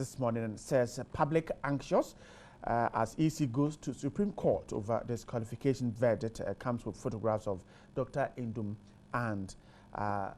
this morning and says public anxious as EC goes to Supreme Court over disqualification verdict. Comes with photographs of Dr. Indum and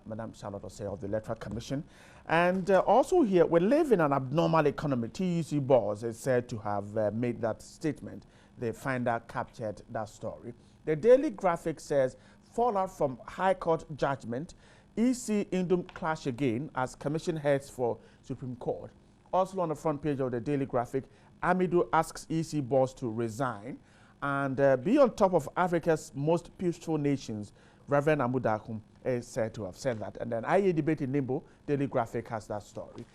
Madam Charlotte Osei of the Electoral Commission. And also here, we live in an abnormal economy. TUC boss is said to have made that statement. The Finder captured that story. The Daily Graphic says, fallout from High Court judgment, EC Indum clash again as Commission heads for Supreme Court. Also on the front page of the Daily Graphic, Amido asks EC boss to resign and be on top of Africa's most peaceful nations. Reverend Amudakum is said to have said that. And then IE debate in Nimbo, Daily Graphic has that story.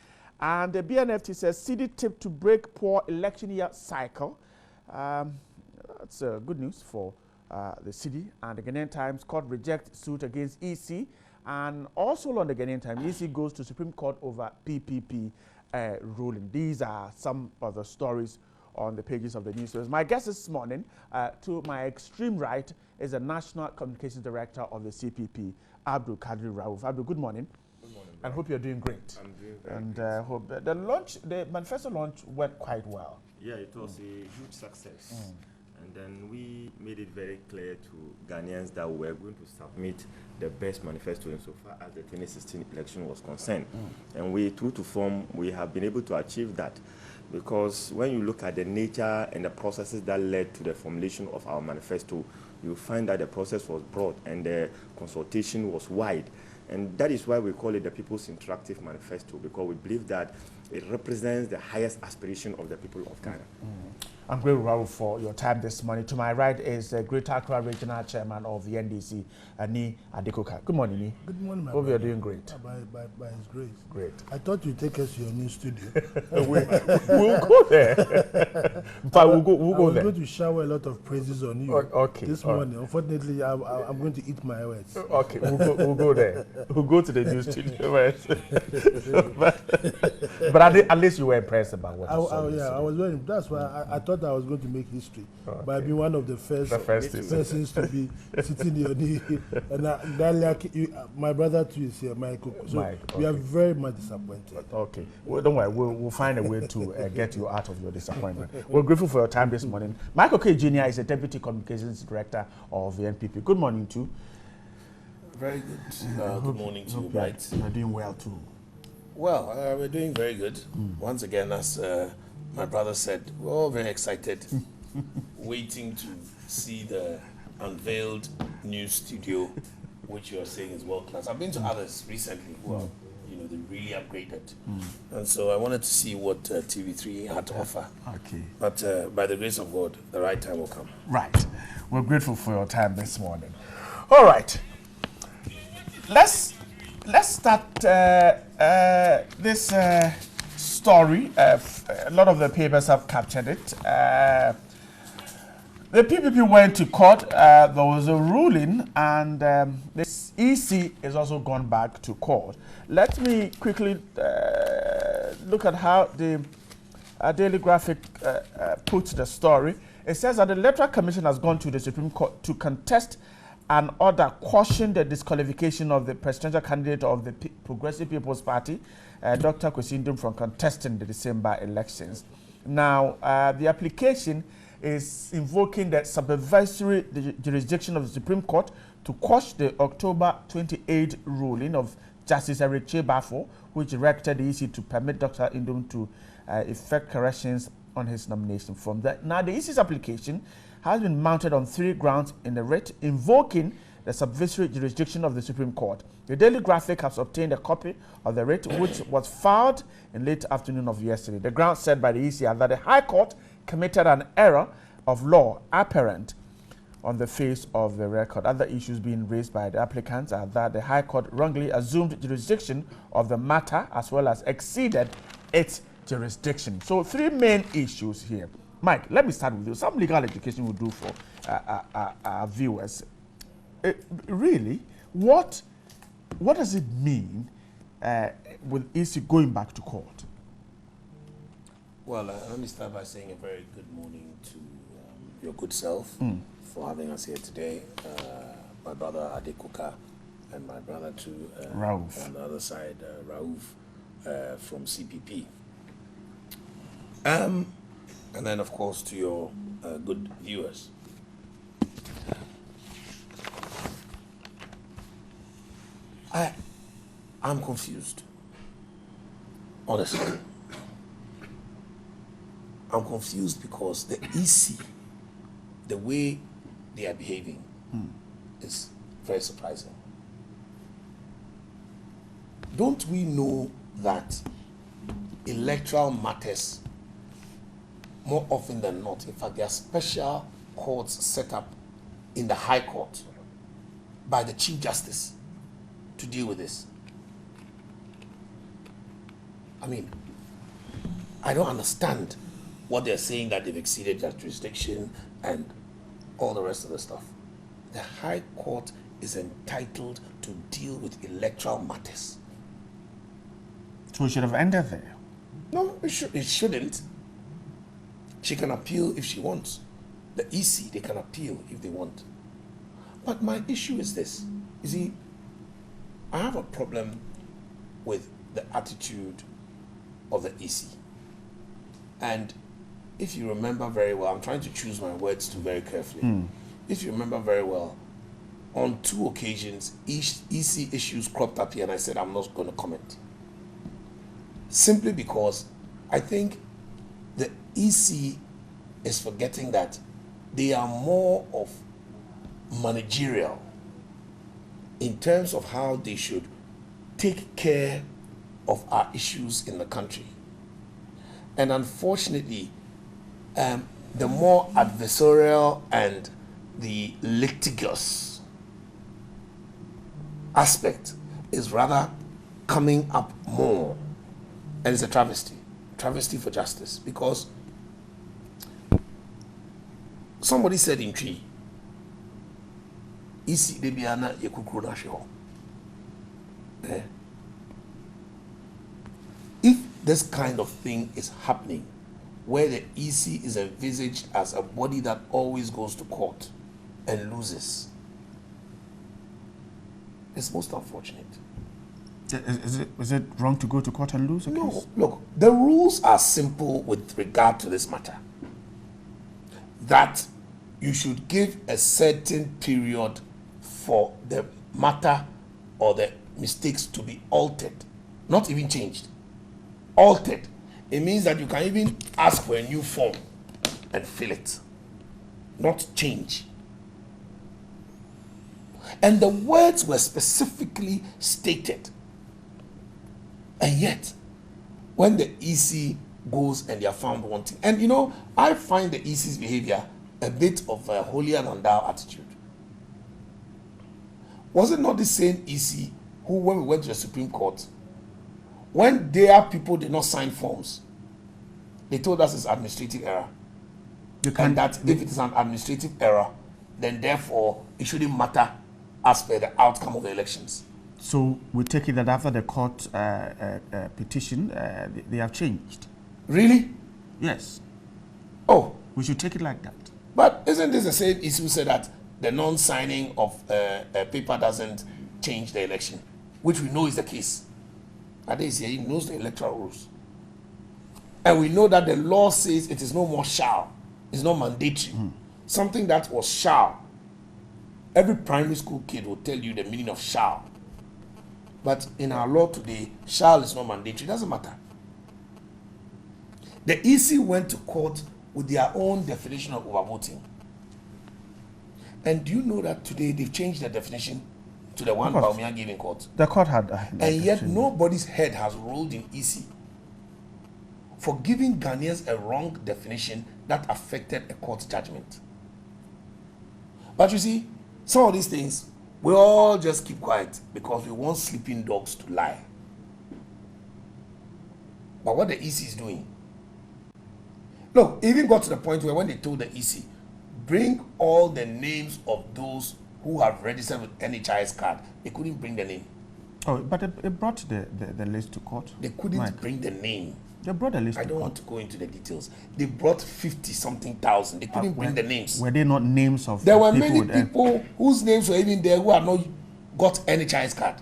And the BNFT says, CD tip to break poor election year cycle. That's good news for the city. And the Ghanaian Times, court rejects suit against EC. And also on the Ghanaian Times, EC goes to Supreme Court over PPP ruling. These are some of the stories on the pages of the newspapers. My guest this morning, to my extreme right, is the National Communications Director of the CPP, Abdul Kadri Rauf. Abdul, good morning. Good morning. And hope you're doing great. I'm doing very And hope the manifesto launch went quite well. Yeah, it was a huge success. And then we made it very clear to Ghanaians that we were going to submit the best manifesto insofar as the 2016 election was concerned. And we, true to form, we have been able to achieve that, because when you look at the nature and the processes that led to the formulation of our manifesto, you find that the process was broad and the consultation was wide. And that is why we call it the People's Interactive Manifesto, because we believe that it represents the highest aspiration of the people of Ghana. I'm grateful, Raul, for your time this morning. To my right is the Greater Accra Regional Chairman of the NDC, Ni Adekoka. Good morning, Ni. Good morning, my Hope you're doing great. By His grace. Great. I thought you'd take us to your new studio. We'll go there. But we'll go there. I'm going to shower a lot of praises on you this morning. Unfortunately, I'm going to eat my words. Okay, we'll go there. We'll go to the new studio. but at least you were impressed about what you saw. Yeah, I was very. That's why I thought I was going to make history by being one of the first persons to be sitting in your knee. And my brother too is here, Michael. So we are very much disappointed. Okay, well, don't worry. We'll find a way to get you out of your disappointment. We're grateful for your time this morning. Michael K. Jr. is the Deputy Communications Director of the NPP. Good morning, too. Very good. Good morning to you, right? You're doing well, too. Well, we're doing very good. Once again, as my brother said, we're all very excited, waiting to see the unveiled new studio, which you are saying is world class. I've been to others recently who are, they really upgraded. And so I wanted to see what TV3 had to offer. Okay. But by the grace of God, the right time will come. Right. We're grateful for your time this morning. All right. Let's start this story. A lot of the papers have captured it. The PPP went to court. There was a ruling, and this EC has also gone back to court. Let me quickly look at how the Daily Graphic puts the story. It says that the Electoral Commission has gone to the Supreme Court to contest an order quashing the disqualification of the presidential candidate of the Progressive People's Party, Dr. Kwesi Ndum, from contesting the December elections. Now, the application is invoking the supervisory jurisdiction of the Supreme Court to quash the October 28 ruling of Justice Eric Chebafo, which directed the EC to permit Dr. Indum to effect corrections on his nomination form. Now, the EC's application has been mounted on 3 grounds in the writ, invoking the supervisory jurisdiction of the Supreme Court. The Daily Graphic has obtained a copy of the writ, which was filed in late afternoon of yesterday. The grounds said by the EC are that the High Court committed an error of law apparent on the face of the record. Other issues being raised by the applicants are that the High Court wrongly assumed jurisdiction of the matter as well as exceeded its jurisdiction. So 3 main issues here. Mike, let me start with you. Some legal education will do for our viewers. Really, what does it mean with EC going back to court? Well, let me start by saying a very good morning to your good self for having us here today. My brother Adekoka and my brother to, Rauf. on the other side, Rauf from CPP. And then, of course, to your good viewers. I'm confused. Honestly. I'm confused because the EC, the way they are behaving, is very surprising. Don't we know that electoral matters, more often than not, in fact, there are special courts set up in the High Court by the Chief Justice to deal with this? I mean, I don't understand what they're saying, that they've exceeded their jurisdiction and all the rest of the stuff. The High Court is entitled to deal with electoral matters. So we should have ended there. No, it shouldn't. She can appeal if she wants. The EC, they can appeal if they want. But my issue is this. You see, I have a problem with the attitude of the EC. And if you remember very well, I'm trying to choose my words too very carefully. If you remember very well, on 2 occasions, EC issues cropped up here and I said, I'm not going to comment. Simply because I think the EC is forgetting that they are more of managerial in terms of how they should take care of our issues in the country. And unfortunately, the more adversarial and the litigious aspect is rather coming up more. And it's a travesty for justice, because somebody said in Tree, Isi debiana yekukuru na sheho. If this kind of thing is happening, where the EC is envisaged as a body that always goes to court and loses, it's most unfortunate. Is it wrong to go to court and lose? No, look, the rules are simple with regard to this matter. That you should give a certain period for the matter or the mistakes to be altered, not even changed. Altered. It means that you can even ask for a new form and fill it, not change. And the words were specifically stated. And yet, when the EC goes and they are found wanting, and you know, I find the EC's behavior a bit of a holier than thou attitude. Was it not the same EC who, when we went to the Supreme Court, when their people did not sign forms, they told us it's administrative error? And that if it is an administrative error, then therefore it shouldn't matter as per the outcome of the elections. So we take it that after the court petition, they have changed. Really? Yes. Oh. We should take it like that. But isn't this the same issue who said that the non-signing of a paper doesn't change the election, which we know is the case? Ades here, he knows the electoral rules. And we know that the law says it is no more shall. It's not mandatory. Something that was shall. Every primary school kid will tell you the meaning of shall. But in our law today, shall is not mandatory. It doesn't matter. The EC went to court with their own definition of overvoting. And do you know that today they've changed the definition to the one Baumia gave in court? The court had... and yet nobody's head has rolled in EC for giving Ghanaians a wrong definition that affected a court judgment. But you see, some of these things, we all just keep quiet because we want sleeping dogs to lie. But what the EC is doing, look, it even got to the point where when they told the EC, bring all the names of those who have registered with NHIS card, they couldn't bring the name. Oh, but it brought the list to court. They couldn't bring the name. They brought the list. I don't want to go into the details. They brought 50-something thousand. They couldn't bring the names. Were they not names of there were many people whose names were even there who had not got NHIS card.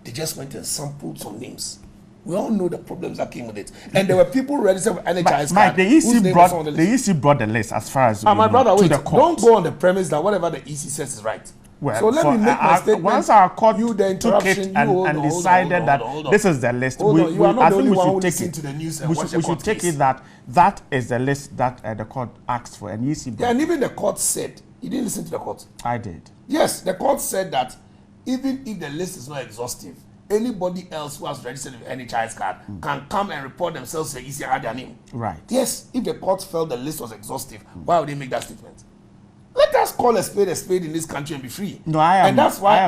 They just went and sampled some names. We all know the problems that came with it. And there were people registered with NHIS Mike, the EC brought the list as far as my brother, to wait, the court. don't go on the premise that whatever the EC says is right. Well, so let me make my statement. Once our court you the took it and decided that this is the list, you are not the only one who listens to the news and watch the court should take case. it that is the list that the court asked for, and EC brought. Yeah, and even the court said, you didn't listen to the court. I did. Yes, the court said that even if the list is not exhaustive, anybody else who has registered with NHIS card can come and report themselves to the EC had their name. Right. Yes, if the court felt the list was exhaustive, why would they make that statement? Let us call a spade in this country and be free. No, I am. And that's why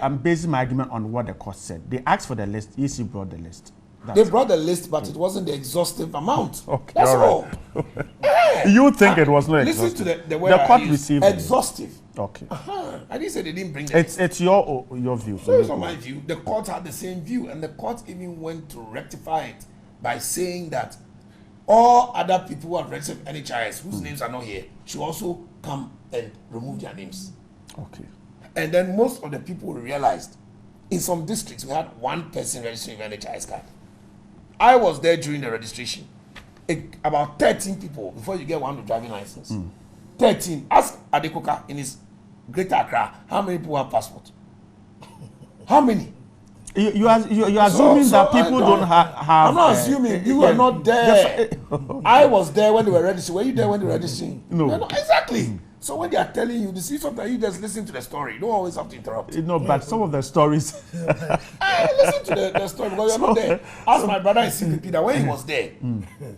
I'm basing my argument on what the court said. They asked for the list. EC brought the list. They brought the list, but it wasn't the exhaustive amount. Okay, that's all. You think it was not exhaustive? Listen to the word the court received exhaustive. Okay. I didn't say they didn't bring the list. It's your view. So it's not my view. The court had the same view, and the court even went to rectify it by saying that all other people who have registered NHIS whose names are not here should also come and remove their names. Okay. And then most of the people realized in some districts we had one person registering with NHIS card. I was there during the registration. About 13 people before you get one with driving license. 13. Ask Adekoka in his Greater Accra how many people have passport. How many? You are assuming that people don't have. I'm not assuming. You were not there. I was there when they were registering. Were you there when they were registering? No. Exactly. So when they are telling you, this is something you just listen to the story. You don't always have to interrupt. No, but some of the stories. Listen to the story because you're not there. Ask my brother in CPP that when he was there,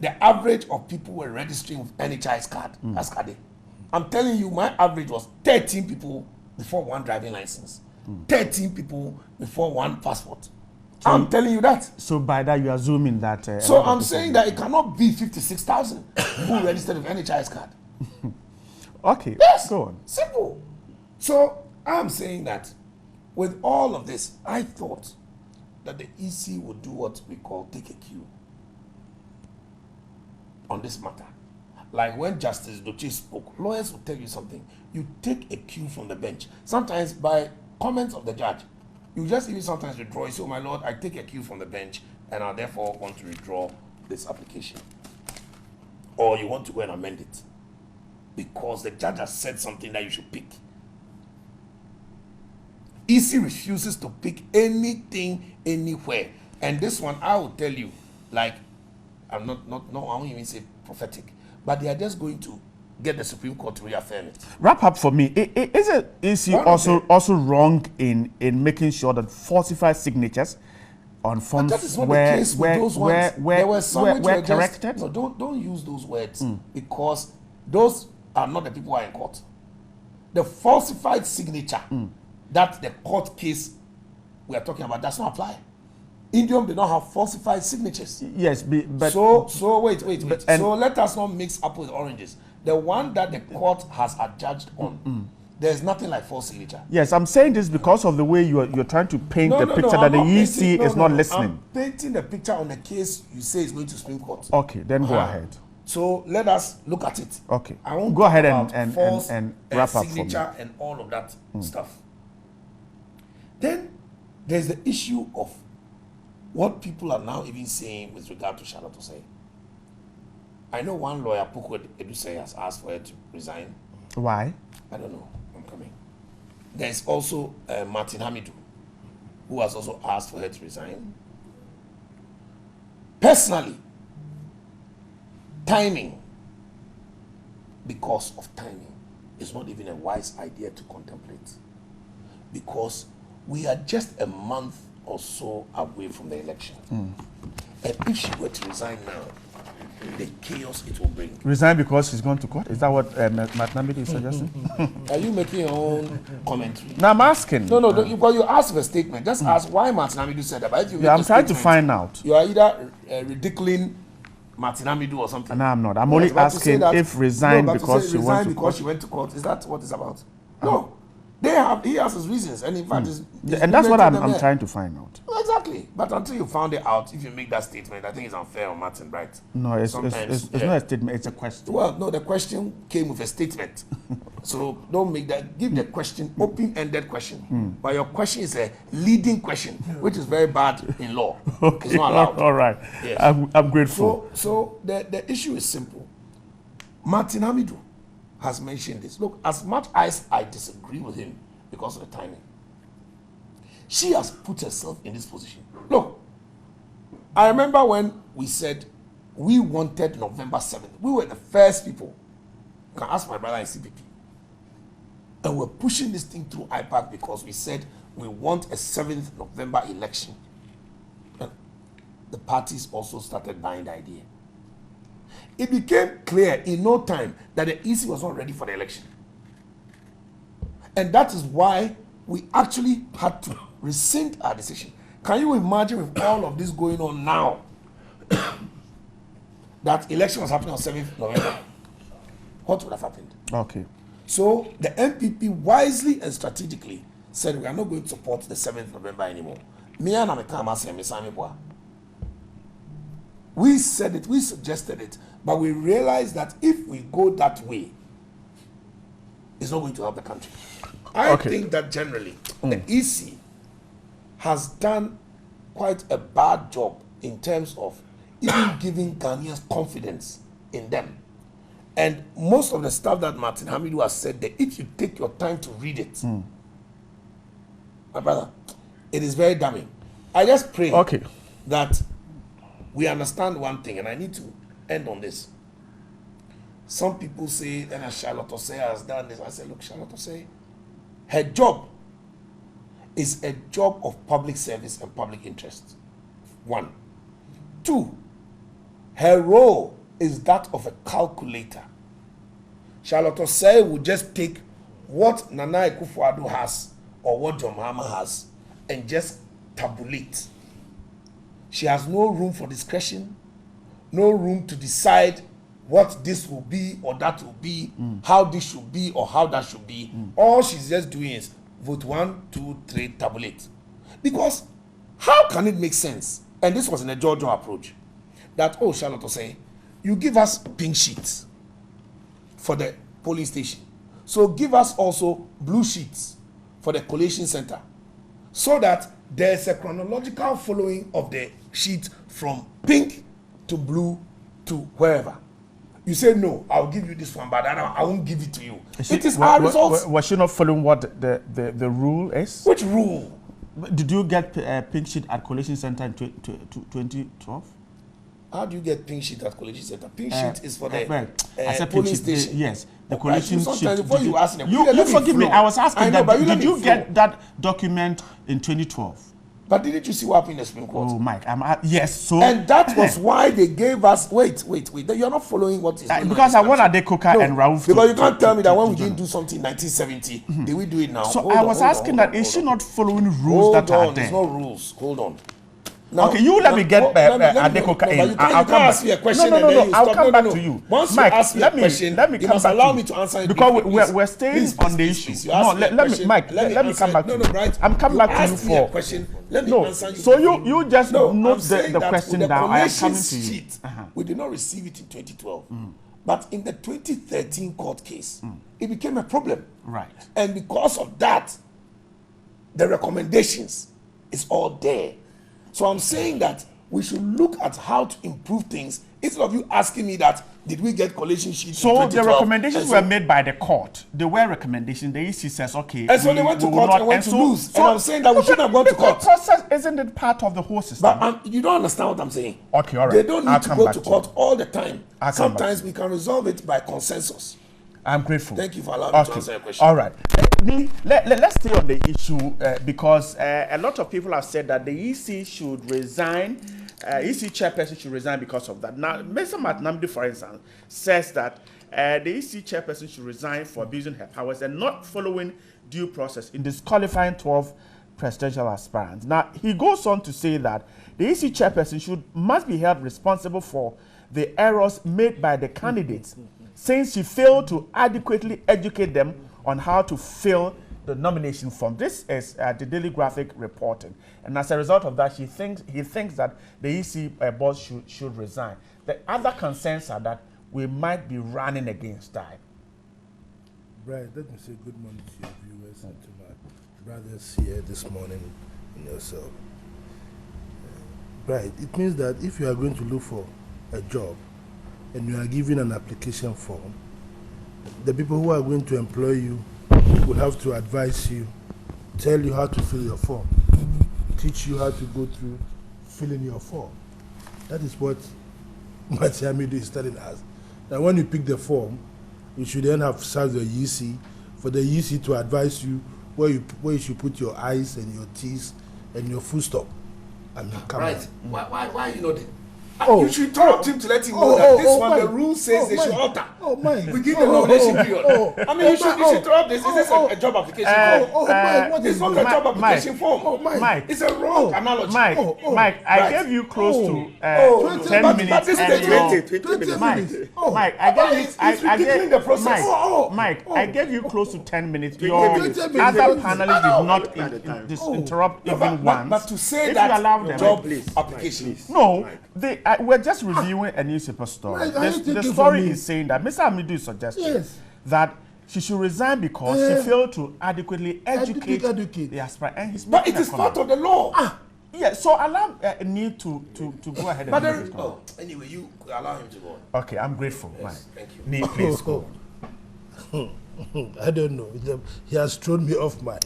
the average of people were registering with NHIS card. Ask Ade. I'm telling you, my average was 13 people before one driving license. 13 people before one passport. So I'm telling you that. So by that, you're assuming that. So I'm saying that it cannot be 56,000 who registered with NHIS card. Okay. Yes. Go on. Simple. So I'm saying that with all of this, I thought that the EC would do what we call take a cue on this matter. Like when Justice Doche spoke, lawyers will tell you something. You take a cue from the bench. Sometimes by comments of the judge, you just even sometimes withdraw. You say, oh my lord, I take a cue from the bench and I therefore want to withdraw this application. Or you want to go and amend it because the judge has said something that you should pick. EC refuses to pick anything anywhere. And this one, I will tell you, like, I'm not I won't even say prophetic, but they are just going to get the Supreme Court to reaffirm it. Wrap up for me. Is EC also wrong in making sure that falsified signatures on forms were corrected? No, don't use those words because those are not the people who are in court. The falsified signature that the court case we are talking about does not apply. Indium did not have falsified signatures. Yes, but so wait. So let us not mix apples with oranges. The one that the court has adjudged on, there's nothing like false signature. Yes, I'm saying this because of the way you're trying to paint the picture that the EC is not listening. I'm painting the picture on the case you say is going to Supreme Court. Okay, then go ahead. So let us look at it. Okay. I won't go ahead and wrap up signature for me. and all of that stuff. Then there's the issue of what people are now even saying with regard to Charlotte Osei. I know one lawyer, Puku Edusei, has asked for her to resign. Why? I don't know. I'm coming. There's also Martin Hamidou, who has also asked for her to resign. Personally, timing, because of timing, is not even a wise idea to contemplate. Because we are just a month or so away from the election. And if she were to resign now, the chaos it will bring. Resign because she's gone to court? Is that what Matnamidi is suggesting? Are you making your own commentary? No, I'm asking. No, because you asked for a statement. Just ask why Matnamidi said that. But if you I'm trying to find out. You are either ridiculing Martin Hamidou or something. No, I'm not. I'm only asking if resign because she went to court. She went to court. Is that what it's about? No. He has his reasons, and in fact, and that's what I'm trying to find out. Exactly, but until you found it out, if you make that statement, I think it's unfair on Martin, right? No, it's not a statement; it's a question. Well, no, the question came with a statement. So don't make that, give the question open-ended question. But your question is a leading question, which is very bad in law. Okay. It's not allowed. All right. Yes. I'm grateful. So the issue is simple. Martin Hamidou has mentioned this. Look, as much as I disagree with him because of the timing, she has put herself in this position. Look, I remember when we said we wanted November 7th. We were the first people. You can ask my brother in CPP. And we're pushing this thing through IPAC because we said we want a 7th November election. And the parties also started buying the idea. It became clear in no time that the EC was not ready for the election. And that is why we actually had to rescind our decision. Can you imagine with all of this going on now, that election was happening on 7th November? What would have happened? Okay. So the MPP wisely and strategically said we are not going to support the 7th November anymore. We said it, we suggested it, but we realized that if we go that way, it's not going to help the country. I think that generally the EC has done quite a bad job in terms of even giving Ghanaians confidence in them. And most of the stuff that Martin Hamidou has said, that if you take your time to read it, my brother, it is very damning. I just pray that we understand one thing, and I need to end on this. Some people say that Charlotte Osei has done this. I say, look, Charlotte Osei, her job is a job of public service and public interest. 1. 2, her role is that of a calculator. Charlotte Osei will just take what Nana Akufo-Addo has or what John Mahama has and just tabulate. She has no room for discretion, no room to decide what this will be or that will be, how this should be or how that should be. All she's just doing is vote 1, 2, 3, tabulate. Because how can it make sense? And this was in a Georgia approach. That, oh, Charlotte Osei, you give us pink sheets for the polling station. So give us also blue sheets for the collation center. So that there's a chronological following of the sheet from pink to blue to wherever. You say, no, I'll give you this one, but I won't give it to you. It is our results. Was she not following what the rule is? Which rule? Did you get pink sheet at collation center in 2012? How do you get pink sheet at collation center? Pink sheet is for the I said polling pink sheet, station. Yes, the collation sheet. Before you ask them, you forgive me. I was asking that. Did you get that document in 2012? But didn't you see what happened in the Supreme Court? Oh, Mike, yes. So and that was why they gave us. Wait. You're not following what is going because on. I want Adekoka and Rauf. Because you can't tell me that when we didn't do something in 1970, did we do it now? So I was asking that is she not following rules that are there? There's no rules. Hold on. Now, okay, you let me get Adekoka in. I'll come back to your question. No. I'll come back to you. Once Mike, you ask me a question, you must allow me to answer it. Because we're staying on the issue. No, let me, Mike, let me come back to you. Right. I'm coming back to you for. Question. Let me answer you. So you just note the question down. I am coming to you. Sheet, we did not receive it in 2012. But in the 2013 court case, it became a problem. Right. And because of that, the recommendations is all there. So I'm saying that we should look at how to improve things instead of you asking me that did we get collation sheets? So the recommendations were made by the court. They were recommendations. The EC says, okay. And so they went to court and went to lose. So I'm saying that we shouldn't have gone to court. The process isn't it part of the whole system? But you don't understand what I'm saying. Okay, all right. They don't need to go to court all the time. Sometimes we can resolve it by consensus. I'm grateful. Thank you for allowing me to answer your question. All right. Let's stay on the issue because a lot of people have said that the EC should resign. EC chairperson should resign because of that. Now, Mr. Matnamdi, for instance, says that the EC chairperson should resign for abusing her powers and not following due process in disqualifying 12 presidential aspirants. Now, he goes on to say that the EC chairperson must be held responsible for the errors made by the candidates since she failed to adequately educate them on how to fill the nomination form. This is the Daily Graphic reporting. And as a result of that, he thinks that the EC board should resign. The other concerns are that we might be running against time. Brian, let me say good morning to your viewers and to my brothers here this morning and yourself. Brian, it means that if you are going to look for a job and you are given an application form, the people who are going to employ you will have to advise you, tell you how to fill your form, teach you how to go through filling your form. That is what Matiamidu is telling us. That when you pick the form, you should then have served your EC for the EC to advise you where you should put your eyes and your teeth and your full stop. I mean, come right. on. Why you know that? Oh, you should interrupt him to let him know that this one, the rule says they should alter. Oh, Mike. Within the nomination period. I mean, you should interrupt this. Is this a job application form? Mike, what It's is not this? a job application form. Mike, It's a wrong analogy. Mike, I gave you close to 10 minutes. But this is 20 minutes. Mike, I gave you. I gave the process. Mike, I gave you close to 10 minutes. 20 Your minutes. other panelists did At the time. not interrupt even once. But to say If you allow that them, job please, application. No, we're just reviewing a newspaper story. Mike, are you The taking story from me? is saying that Mr. Amidu is suggesting Yes. that she should resign because she failed to adequately educate the aspirant. And he's But making it is a part comment. of the law. Yeah, so allow Neil to go ahead and But make there, his comment. anyway, you allow him to go on. Okay, I'm grateful. Mike. Thank you. Neil, please go. I don't know. He has thrown me off my.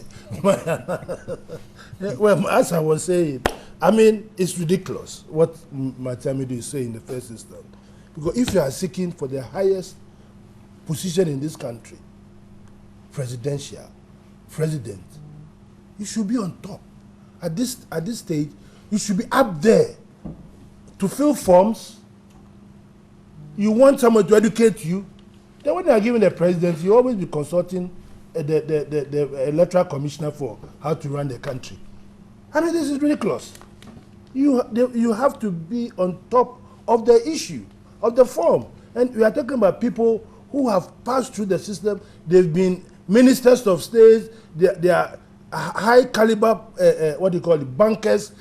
Well, as I was saying, I mean, it's ridiculous what Matamidu is saying in the first instance. Because if you are seeking for the highest position in this country, president, you should be on top. At this stage, you should be up there to fill forms. You want someone to educate you. Then when you are given the presidency, you always be consulting the electoral commissioner for how to run the country. I mean, this is ridiculous. You have to be on top of the issue, of the form. And we are talking about people who have passed through the system. They've been ministers of state. They are high caliber, what do you call it, bankers,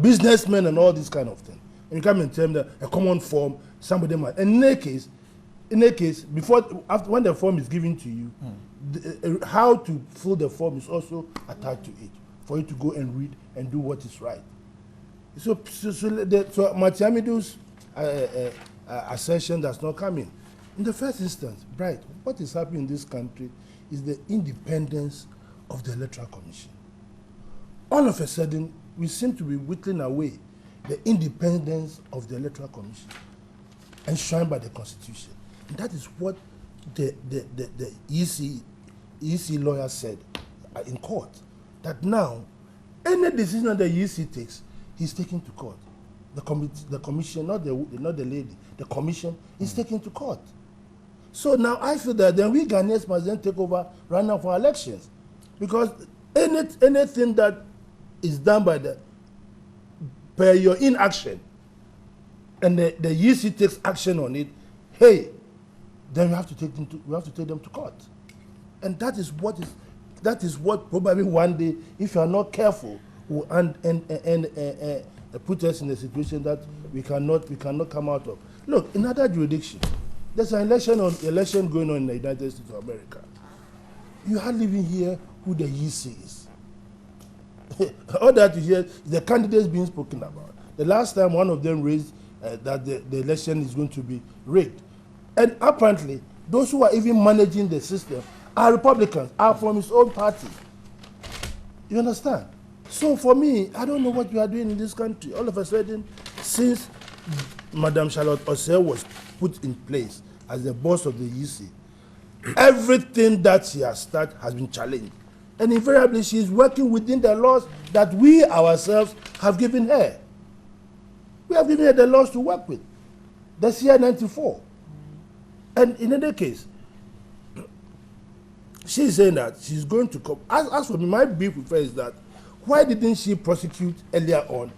businessmen and all this kind of thing. And you come and tell them that a common form, somebody might. And in a case, when the form is given to you, how to fill the form is also attached to it for you to go and read and do what is right. So Matiamidu's assertion does not come in. In the first instance, Bright, what is happening in this country is the independence of the Electoral Commission. All of a sudden, we seem to be whittling away the independence of the Electoral Commission enshrined by the Constitution. And that is what the EC lawyer said in court, that now any decision that the EC takes, he's taking to court. The commission, not the lady, the commission is taking to court. So now I feel that then we Ghanaians must then take over right now for elections, because anything that is done per your inaction, and the EC takes action on it, hey, then we have to take them to court, and that is what probably one day, if you are not careful, will put us in a situation that we cannot come out of. Look, in other jurisdictions, there's an election going on in the United States of America. You hardly even hear who the EC is. All that you hear is the candidates being spoken about. The last time one of them raised that the election is going to be rigged. And apparently, those who are even managing the system are Republicans, are from his own party. You understand? So for me, I don't know what we are doing in this country. All of a sudden, since Madam Charlotte Osei was put in place as the boss of the EC, everything that she has started has been challenged. And invariably, she is working within the laws that we ourselves have given her. We have given her the laws to work with. The CI 94. And in any case, she is saying that she's going to come. As for me, my beef with her is that why didn't she prosecute earlier on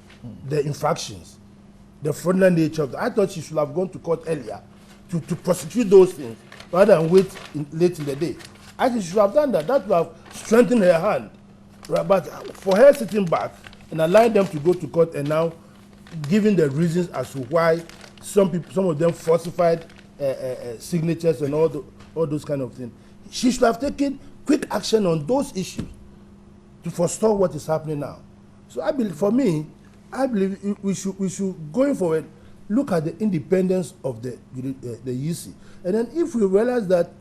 the infractions, the fraudulent nature of that? I thought she should have gone to court earlier to prosecute those things rather than wait late in the day. I think she should have done that. That would have strengthened her hand. Right? But for her sitting back and allowing them to go to court and now giving the reasons as to why some of them falsified signatures and all those kind of things, she should have taken quick action on those issues to forestall what is happening now. So I believe, for me, I believe we should going forward look at the independence of the EC, and then if we realize that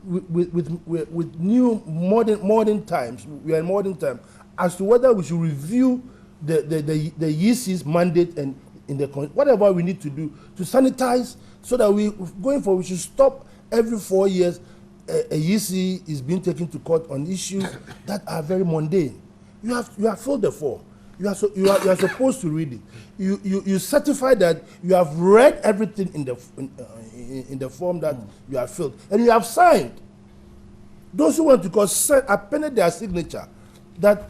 with new modern times, we are in modern time, as to whether we should review the EC's mandate and in the whatever we need to do to sanitize, so that we going forward we should stop every 4 years a EC is being taken to court on issues that are very mundane. You have filled the form. You are supposed to read it. You certify that you have read everything in the form that you have filled, and you have signed. Those who want to consent appended their signature that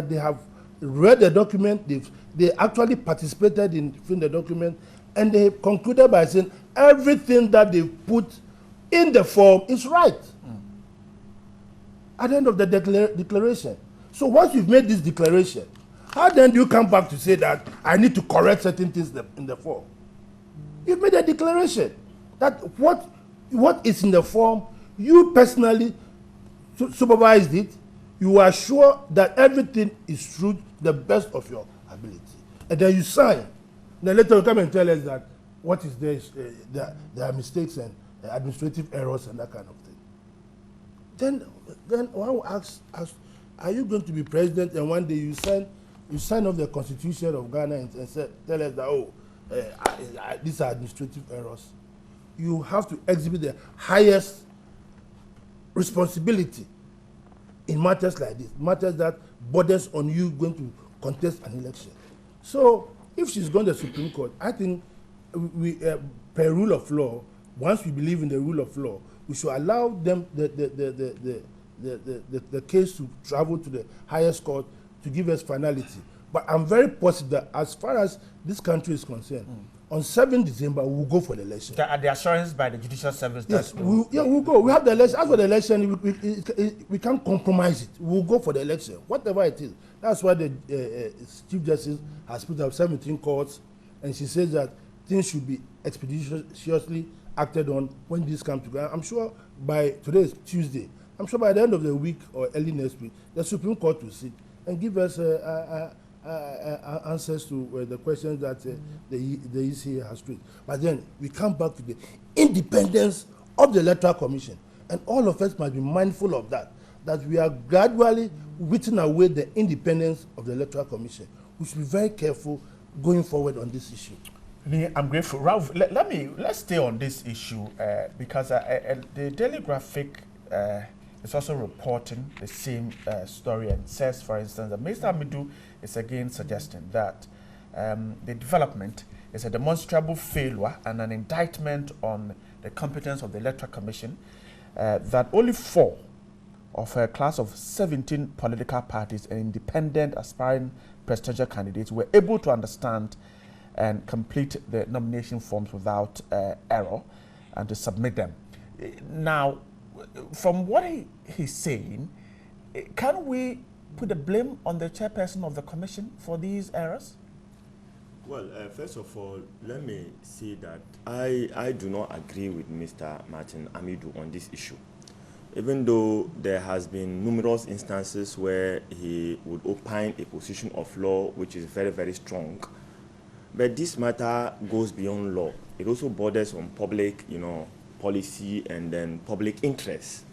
they have read the document, they actually participated in filling the document, and they concluded by saying everything that they put in the form is right. At the end of the declaration. So once you've made this declaration, how then do you come back to say that I need to correct certain things in the form? You've made a declaration that what is in the form, you personally supervised it, you are sure that everything is true to the best of your ability. And then you sign. Then later you come and tell us that what is there is there are mistakes and administrative errors and that kind of thing. Then one will ask, are you going to be president and one day you sign off the Constitution of Ghana and tell us that, these are administrative errors? You have to exhibit the highest responsibility in matters like this, matters that borders on you going to contest an election. So if she's going to the Supreme Court, I think we, per rule of law, once we believe in the rule of law, we should allow them the case to travel to the highest court to give us finality. But I'm very positive that as far as this country is concerned, on 7 December, we'll go for the election. The assurance by the Judicial Service. Yes, we'll go. We have the election. As for the election, we can't compromise it. We'll go for the election, whatever it is. That's why the Chief Justice has put up 17 courts, and she says that things should be expeditiously acted on when this comes together. I'm sure by today is Tuesday. I'm sure by the end of the week or early next week, the Supreme Court will sit and give us answers to the questions that the EC has raised. But then we come back to the independence of the Electoral Commission, and all of us must be mindful of that we are gradually whittling away the independence of the Electoral Commission. We should be very careful going forward on this issue. I'm grateful. Ralph, let's stay on this issue because the Daily Graphic is also reporting the same story and says, for instance, that Mr. Amidu is again suggesting that the development is a demonstrable failure and an indictment on the competence of the Electoral Commission, that only 4 of a class of 17 political parties and independent aspiring presidential candidates were able to understand and complete the nomination forms without error and to submit them. Now, from what he's saying, can we put the blame on the chairperson of the commission for these errors? Well, first of all, let me say that I do not agree with Mr. Martin Amidu on this issue. Even though there has been numerous instances where he would opine a position of law which is very, very strong, but this matter goes beyond law. It also borders on public, policy and then public interest.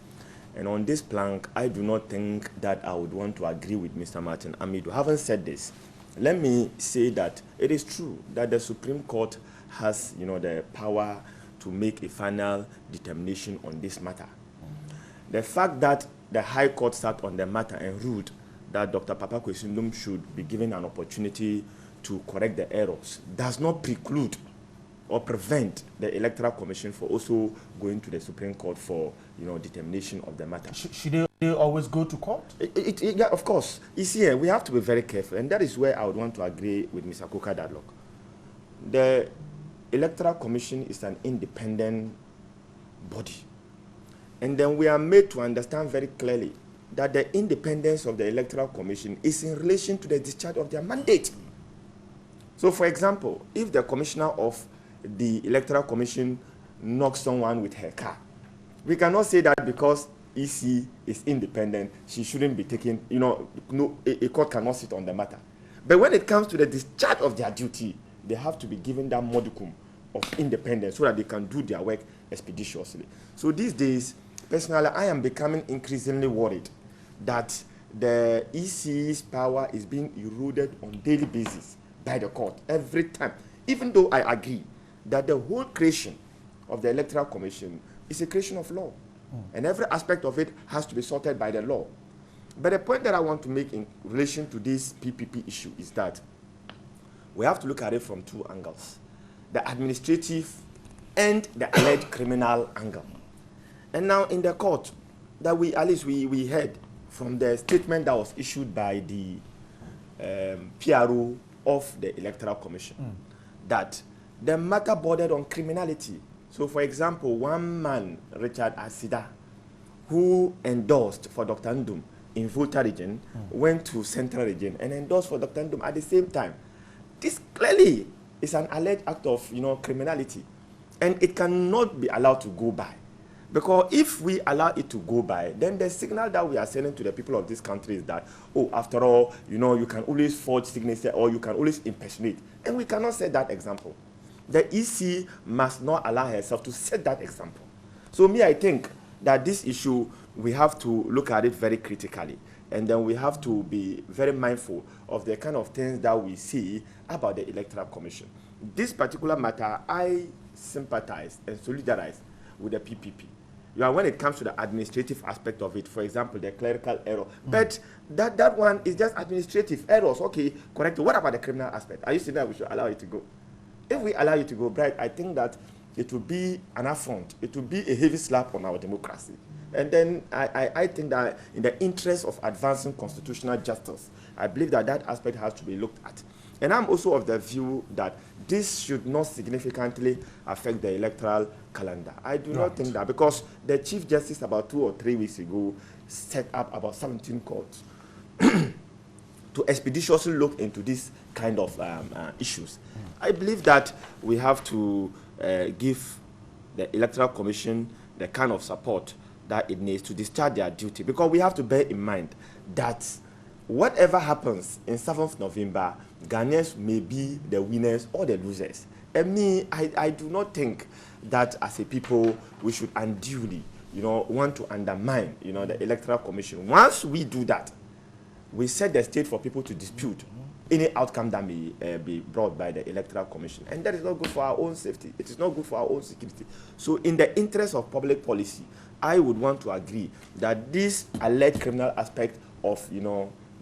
And on this plank, I do not think that I would want to agree with Mr. Martin Amidu. Having said this, let me say that it is true that the Supreme Court has, the power to make a final determination on this matter. The fact that the High Court sat on the matter and ruled that Dr. Papa Kwesindum should be given an opportunity to correct the errors does not preclude or prevent the Electoral Commission for also going to the Supreme Court for, determination of the matter. Should they always go to court? Yeah, of course. You see, we have to be very careful, and that is where I would want to agree with Mr. Kuka Dadlock. The Electoral Commission is an independent body, and then we are made to understand very clearly that the independence of the Electoral Commission is in relation to the discharge of their mandate. So, for example, if the commissioner of the Electoral Commission knocks someone with her car, We cannot say that because EC is independent, she shouldn't be taken, no, a court cannot sit on the matter. But when it comes to the discharge of their duty, they have to be given that modicum of independence so that they can do their work expeditiously. So these days, personally, I am becoming increasingly worried that the EC's power is being eroded on a daily basis by the court every time, even though I agree that the whole creation of the Electoral Commission is a creation of law, and every aspect of it has to be sorted by the law. But the point that I want to make in relation to this PPP issue is that we have to look at it from two angles: the administrative and the alleged criminal angle. And now in the court, that we heard from the statement that was issued by the PRO of the Electoral Commission, that the matter bordered on criminality. So, for example, one man, Richard Asida, who endorsed for Dr. Ndum in Volta region, went to Central region and endorsed for Dr. Ndum at the same time. This clearly is an alleged act of criminality, and it cannot be allowed to go by. Because if we allow it to go by, then the signal that we are sending to the people of this country is that, oh, after all, you can always forge signature or you can always impersonate. And we cannot set that example. The EC must not allow herself to set that example. So I think that this issue, we have to look at it very critically. And then we have to be very mindful of the kind of things that we see about the Electoral Commission. This particular matter, I sympathize and solidarize with the PPP. When it comes to the administrative aspect of it, for example, the clerical error. But that one is just administrative errors. Okay, correct. What about the criminal aspect? Are you saying that we should allow it to go? If we allow it to go, Bright, I think that it will be an affront. It will be a heavy slap on our democracy. And then I think that in the interest of advancing constitutional justice, I believe that that aspect has to be looked at. And I'm also of the view that this should not significantly affect the electoral calendar. I do not think that, because the Chief Justice about 2 or 3 weeks ago set up about 17 courts to expeditiously look into this kind of issues. I believe that we have to give the Electoral Commission the kind of support that it needs to discharge their duty, because we have to bear in mind that whatever happens in 7th November, Ghanaians may be the winners or the losers. And I do not think that as a people we should unduly, want to undermine, the Electoral Commission. Once we do that, we set the stage for people to dispute any outcome that may be brought by the Electoral Commission. And that is not good for our own safety. It is not good for our own security. So in the interest of public policy, I would want to agree that this alleged criminal aspect of,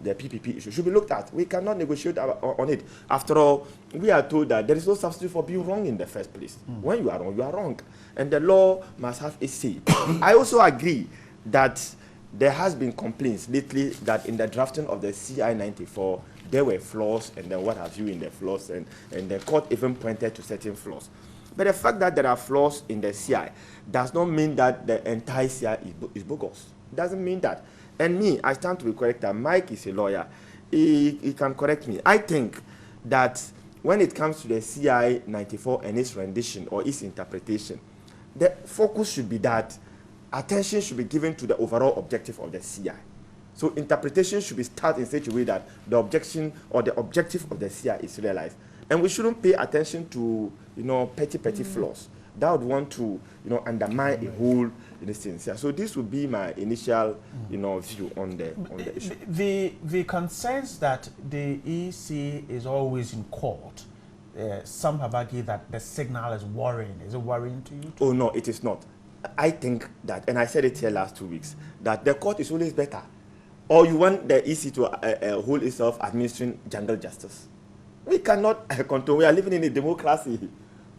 the PPP issue should be looked at. We cannot negotiate on it. After all, we are told that there is no substitute for being wrong in the first place. When you are wrong, you are wrong. And the law must have a say. I also agree that there has been complaints lately that in the drafting of the CI 94, there were flaws, and then what have you in the flaws, and the court even pointed to certain flaws. But the fact that there are flaws in the CI does not mean that the entire CI is bogus. It doesn't mean that. And I stand to be corrected. Mike is a lawyer. He can correct me. I think that when it comes to the CI 94 and its rendition or its interpretation, the focus should be that attention should be given to the overall objective of the CI. So interpretation should be started in such a way that the objection or the objective of the CI is realized. And we shouldn't pay attention to, petty flaws that would want to, undermine a whole instance. So this would be my initial, view on the issue. The concerns that the EC is always in court, some have argued that the signal is worrying. Is it worrying to you too? Oh no, it is not. I think that, and I said it here last 2 weeks, that the court is always better. Or you want the EC to hold itself administering jungle justice. We cannot control. We are living in a democracy,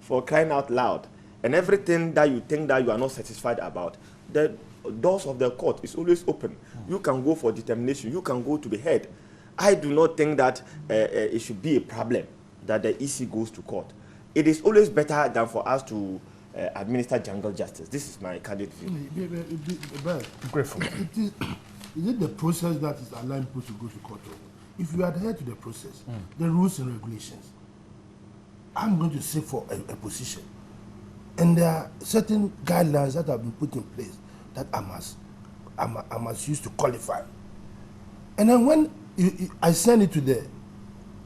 for crying out loud. And everything that you think that you are not satisfied about, the doors of the court is always open. You can go for determination. You can go to be heard. I do not think that it should be a problem that the EC goes to court. It is always better than for us to administer jungle justice. This is my candid view. Grateful. Is it the process that is allowing people to go to court? If you adhere to the process, the rules and regulations, I'm going to seek for a position. And there are certain guidelines that have been put in place that I must use to qualify. And then when I send it to the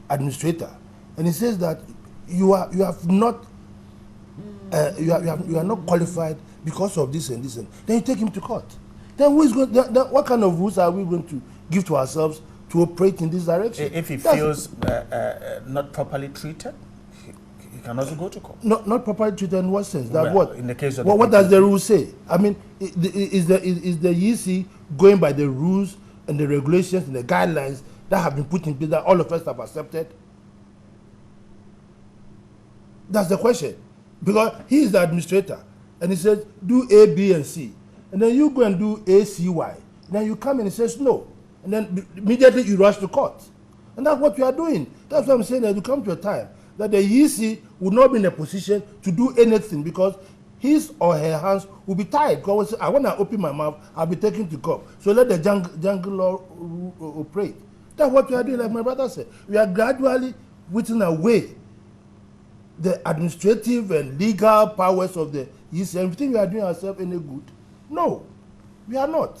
administrator, and he says that you are not qualified because of this and this, and then you take him to court. Then who is going? Then what kind of rules are we going to give to ourselves to operate in this direction? If he feels not properly treated, he can also go to court. Not properly treated in what sense? That what? In the case of what does the rule say? I mean, is the EC going by the rules and the regulations and the guidelines that have been put in place that all of us have accepted? That's the question. Because he is the administrator, and he says, do A, B, and C. And then you go and do A, C, Y. And then you come and he says no. And then immediately you rush to court. And that's what you are doing. That's what I'm saying, that you come to a time that the EC would not be in a position to do anything because his or her hands will be tied. Because I want to open my mouth, I'll be taken to court. So let the jungle law operate. That's what we are doing, like my brother said. We are gradually whittling away the administrative and legal powers of the EC. And we think we are doing ourselves any good. No, we are not.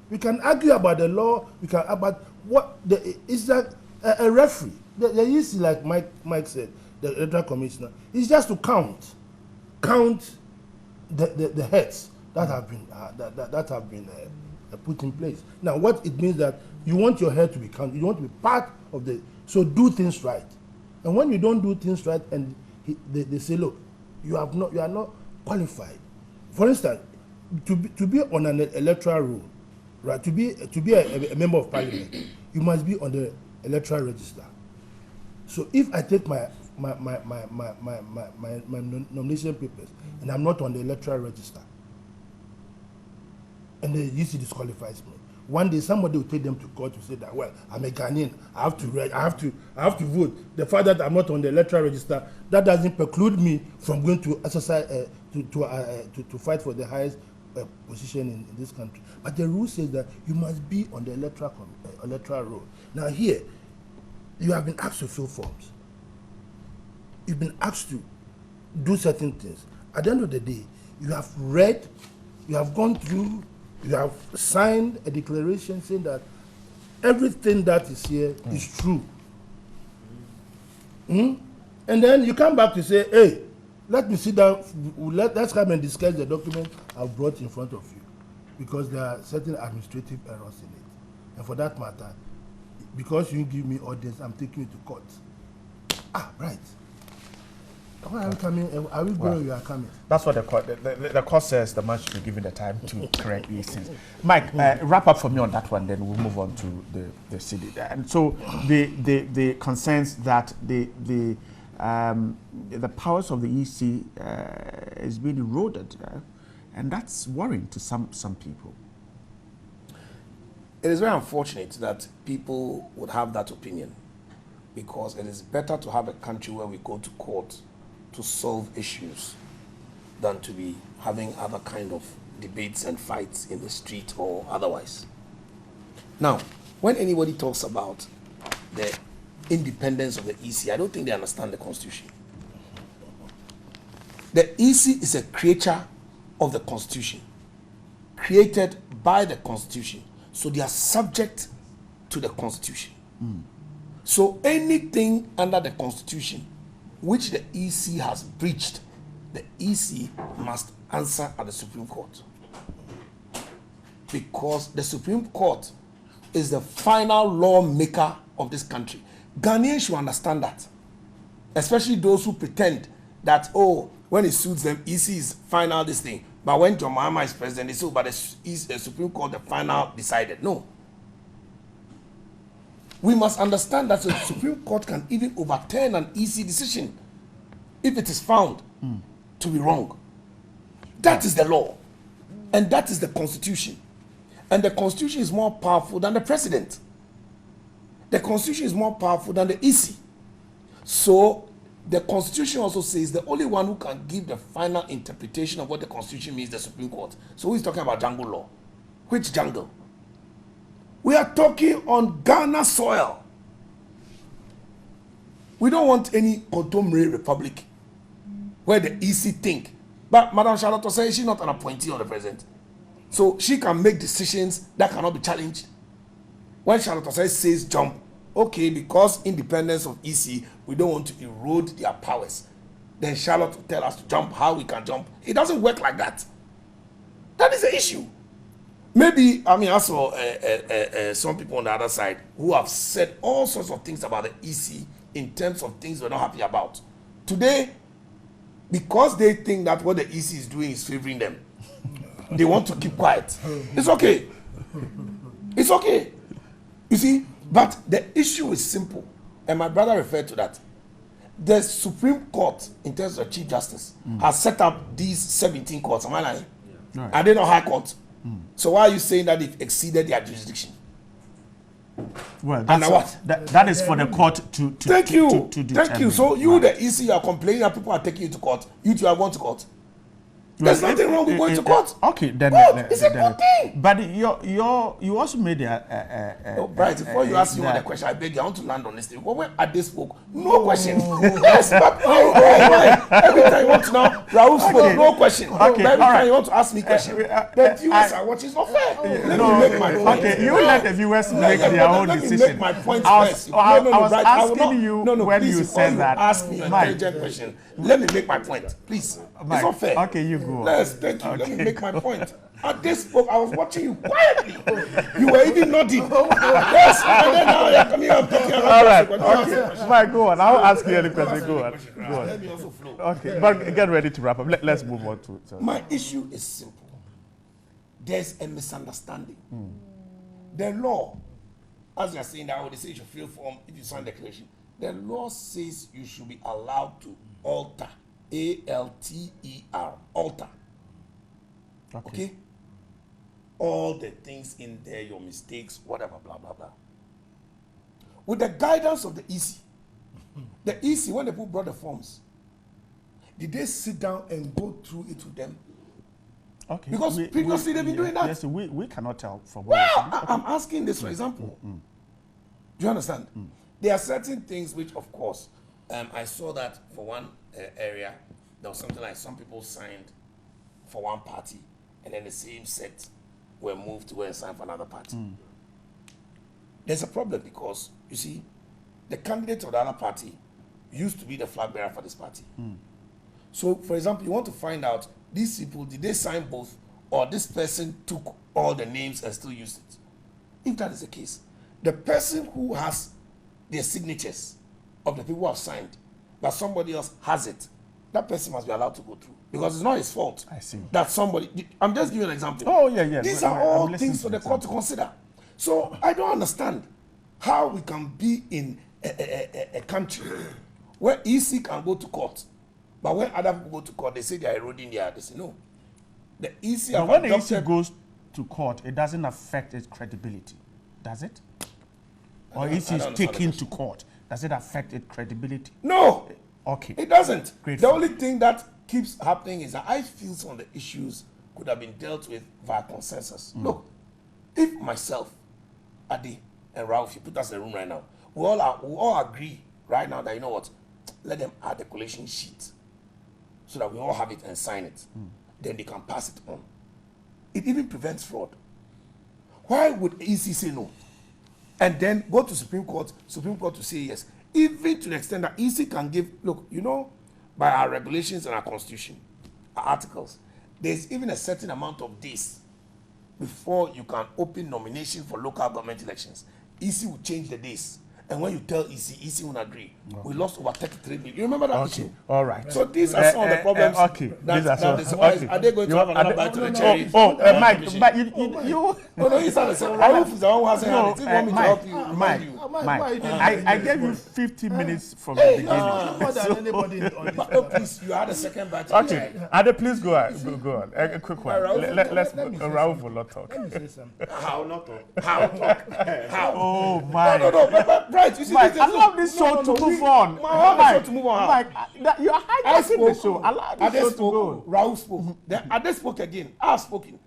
We can argue about the law, we can about what it's like a referee. The EC, like Mike said, the electoral commissioner, is just to count the heads that have been put in place. Now, what it means that you want your head to be counted, you want to be part of the, so do things right. And when you don't do things right, and they say, look, you are not qualified. For instance, to be on an electoral roll, right? To be a member of parliament, you must be on the electoral register. So if I take my nomination papers and I'm not on the electoral register, and the EC disqualifies me, one day somebody will take them to court to say that, well, I'm a Ghanaian, I have to vote. The fact that I'm not on the electoral register, that doesn't preclude me from going to exercise to fight for the highest position in this country. But the rule says that you must be on the electoral roll. Now here, you have been asked to fill forms. You've been asked to do certain things. At the end of the day, you have read, you have gone through, you have signed a declaration saying that everything that is here is true. And then you come back to say, hey, let me sit down, let's come and discuss the document I've brought in front of you, because there are certain administrative errors in it. And for that matter, because you give me audience, I'm taking you to court. Ah, right. Why are we coming? Are we going? You are coming. That's what the court says. The man should be given the time to correct these things. Mike, wrap up for me on that one. Then we'll move on to the city. And so the concerns that the powers of the EC is being eroded, and that's worrying to some people. It is very unfortunate that people would have that opinion, because it is better to have a country where we go to court to solve issues than to be having other kind of debates and fights in the street or otherwise. Now, when anybody talks about the independence of the EC, I don't think they understand the Constitution. The EC is a creature of the Constitution, created by the Constitution. So they are subject to the Constitution. So anything under the Constitution which the EC has breached, the EC must answer at the Supreme Court. Because the Supreme Court is the final lawmaker of this country. Ghanaians should understand that. Especially those who pretend that, oh, when it suits them, EC is final this thing. But when John Mahama is president, they say, oh, but the Supreme Court, the final decided. No. We must understand that the Supreme Court can even overturn an EC decision if it is found to be wrong. That is the law. And that is the Constitution. And the Constitution is more powerful than the president. The Constitution is more powerful than the EC. So the Constitution also says the only one who can give the final interpretation of what the Constitution means is the Supreme Court. So who is talking about jungle law? Which jungle? We are talking on Ghana soil. We don't want any contemporary republic where the EC think. But Madam Charlotte says she's not an appointee of the president. So she can make decisions that cannot be challenged. When Charlotte Osei says jump, okay, because independence of EC, we don't want to erode their powers. Then Charlotte will tell us to jump, how we can jump. It doesn't work like that. That is the issue. Maybe, I mean, also some people on the other side who have said all sorts of things about the EC in terms of things we're not happy about. Today, because they think that what the EC is doing is favoring them, they want to keep quiet. It's okay. It's okay. You see, but the issue is simple, and my brother referred to that. The Supreme Court, in terms of Chief Justice, has set up these 17 courts. Am I lying? Yeah. Right. Are they not high court? So why are you saying that they've exceeded their jurisdiction? Well, that is for the court to thank you. To thank you. So you, the EC, are complaining that people are taking you to court. You two are going to court. There's nothing wrong with going to court. Okay, then it's a good thing. But you also made a Bright, before you ask me one question, I beg you, I want to land on this thing. When Ade spoke, no question. Yes, but every time you want to know, Raul spoke, no question. Okay, every time you want to ask me question, the viewers are watching. It's not fair. Let me make my point. Okay, you let the viewers make their own decision. Let me make my point first. I was asking you when you said that. Ask me an intelligent question. Let me make my point, please. It's not fair. Okay, you go. Yes, thank you. Okay. Let me make my point. At this book, I was watching you quietly. You were even nodding. Yes, and then now you're coming up talking about. All right. Okay. Mike, go on. I'll ask you any question. Go on. Go on. Let me also flow. Okay, but get ready to wrap up. Let's move on to it. My issue is simple. There's a misunderstanding. The law, as you're saying that, they say you should fill form if you sign declaration. The law says you should be allowed to alter. ALTER, alter. Okay? All the things in there, your mistakes, whatever, blah, blah, blah. With the guidance of the EC, when the people brought the forms, did they sit down and go through it with them? Okay. Because previously they've been doing that. Yes, we cannot tell from well, I'm asking this, for example. Do you understand? There are certain things which, of course, I saw that for one area, there was something like some people signed for one party, and then the same set were moved to go and sign for another party. There's a problem because, you see, the candidate of the other party used to be the flag bearer for this party. So, for example, you want to find out, these people, did they sign both, or this person took all the names and still used it? If that is the case, the person who has their signatures of the people who have signed, but somebody else has it, that person must be allowed to go through. Because it's not his fault. I see. That somebody, I'm just giving an example. Oh, yeah. These are all things for the court to consider. So I don't understand how we can be in a country where EC can go to court, but when other people go to court, they say they are eroding their, they say no. The EC, but when the EC goes to court, it doesn't affect its credibility, does it? Or EC is taken to court, does it affect its credibility? No. Okay. It doesn't. Great. The only thing that keeps happening is that I feel some of the issues could have been dealt with via consensus. Look, if myself, Adi, and Ralph, you put us in the room right now, we all agree right now that, you know what, let them add the collation sheet so that we all have it and sign it. Then they can pass it on. It even prevents fraud. Why would EC say no? And then go to Supreme Court to say yes. Even to the extent that EC can give, look, you know, by our regulations and our constitution, our articles, there's even a certain amount of days before you can open nomination for local government elections. EC will change the days. And when you tell EC won't agree. Okay. We lost over 33 billion. You remember that issue? All right. So these are some of the problems. Are they going to have another bite to the cherry? Mike, but you No, he's not the same. Raouf is the one who hasn't had it. He want me to help you. Mike, I gave you 50 minutes from the beginning. More than anybody on this. But please, you had a second bite. Okay. Ade, please go on. A quick one. Let's Raouf will not talk. Let me say something. How not talk? How? Oh, my. No. Right, you see, Mike, allow this show to move on. Mike, you are hijacking the show. Allow this show to go. Raouf spoke. Then Ade spoke again. I have spoken.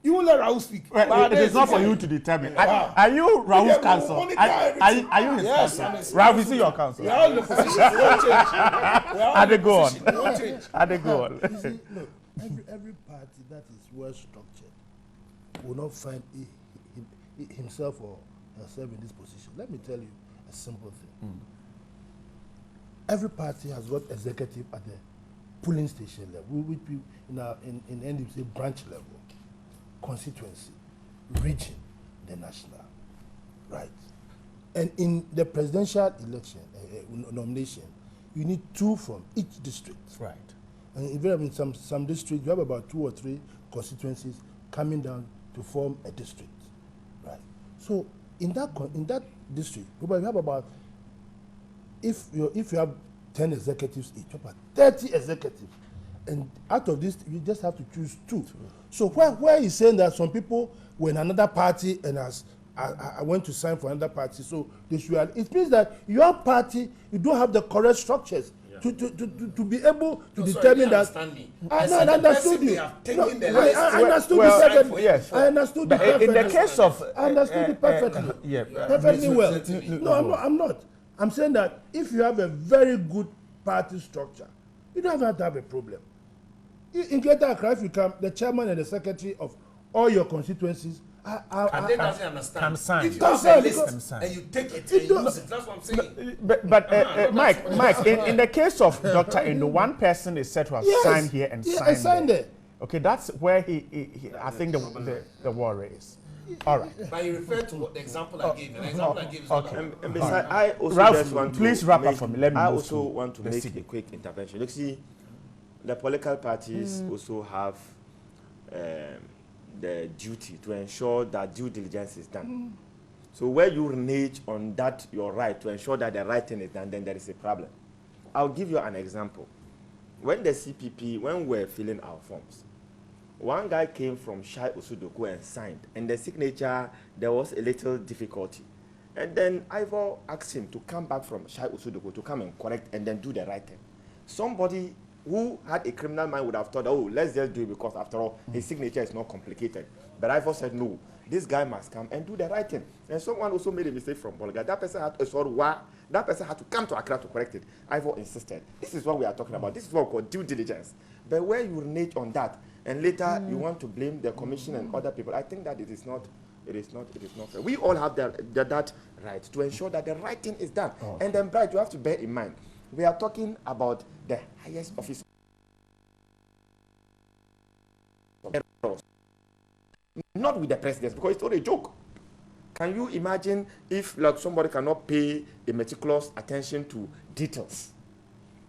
You won't let Raouf speak. It is not for you to determine. Are you Raouf's counsel? Are you his counsel? Raouf, is he your counsel? We are all in the position. We won't change. Ade, go on. We won't change. Ade, go on. You see, look, every party that is well structured will not find himself or herself in this position. Let me tell you a simple thing. Every party has got executive at the polling station level, which we in NDP branch level, constituency, region, the national, right? And in the presidential election nomination, you need 2 from each district. Right. And even in some districts, you have about 2 or 3 constituencies coming down to form a district, right? So in that district, we have about, if you have 10 executives each, about 30 executives, and out of this you just have to choose 2. So where he's saying that some people were in another party and I went to sign for another party, so they should, it means that your party, you don't have the correct structures to be able to determine that. I understood you. I understood you perfectly. Yes. I understood you perfectly. In the case of I understood you perfectly. Perfectly well. No, I'm not. I'm saying that if you have a very good party structure, you don't have to have a problem. In Greater Accra, if you come, the chairman and the secretary of all your constituencies and they doesn't understand. If you have a list and you take it and use it, that's what I'm saying. But Mike, in the case of Dr. Indo, one person is said to have signed here and signed there. Okay, that's where he I think the worry is. All right. But you refer to the example I gave. The example I gave is okay. And besides, I also Ralph, just want to please wrap up for me. Let me I move also to want to make a quick intervention. Look, see, the political parties also have the duty to ensure that due diligence is done. So where you renege on that, your right to ensure that the right thing is done, then there is a problem. I'll give you an example. When the CPP, when we were filling our forms, one guy came from Shai Osudoku and signed, and the signature, there was a little difficulty. And then Ivor asked him to come back from Shai Osudoku to come and correct and then do the right thing. Somebody who had a criminal mind would have thought, oh, let's just do it because after all, his signature is not complicated. But Ivor said, no, this guy must come and do the right thing. And someone also made a mistake from Bolga. That person had that person had to come to Accra to correct it. Ivor insisted. This is what we are talking about. This is what we call due diligence. But where you renege on that, and later you want to blame the commission and other people, I think that it is not fair. We all have that right to ensure that the right thing is done. Oh. And then, Bright, you have to bear in mind, we are talking about the highest office, not with the president, because it's not a joke. Can you imagine if somebody cannot pay a meticulous attention to details?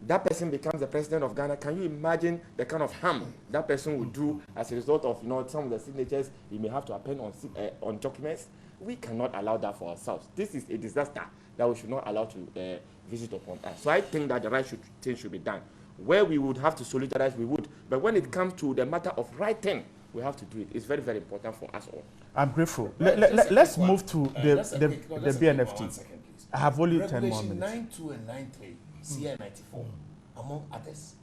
That person becomes the president of Ghana. Can you imagine the kind of harm that person would do as a result of some of the signatures he may have to append on documents? We cannot allow that for ourselves. This is a disaster that we should not allow to visit upon us. So I think that the right thing should be done. Where we would have to solidarize, we would. But when it comes to the matter of right thing, we have to do it. It's very, very important for us all. I'm grateful. Let's move to the BNFT. I have only 10 more minutes. Regulation 9.2 and 9.3, CI 94, among others,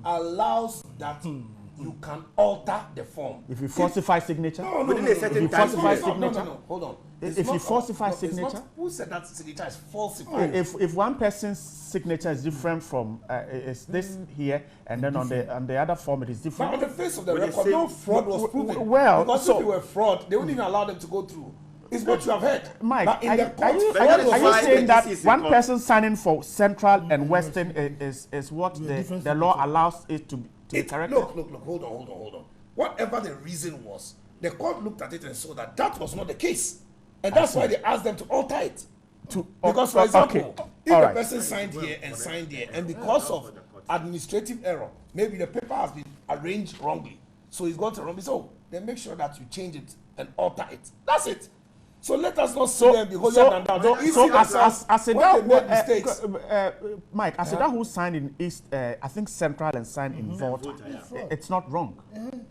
allows that you can alter the form. If you falsify signature? Within a certain time. No, hold on. If you falsify signature? Who said that signature is falsified? If one person's signature is different from is this here, and then on the other form it is different. But on the face of the record, no fraud was proven. Well, because if they were fraud, they wouldn't even allow them to go through. It's what you have heard. Mike, are you saying that one person signing for Central and Western is what the law allows it to be corrected? Look, hold on. Whatever the reason was, the court looked at it and saw that that was not the case. And that's why they asked them to alter it. Because, for example, if the person signed here and signed here, and because of administrative error, maybe the paper has been arranged wrongly, so it's gone to wrongly, so then make sure that you change it and alter it. That's it. So let us not see them because Mike, Aseda who signed in East, I think Central and signed in Volta, it's not wrong.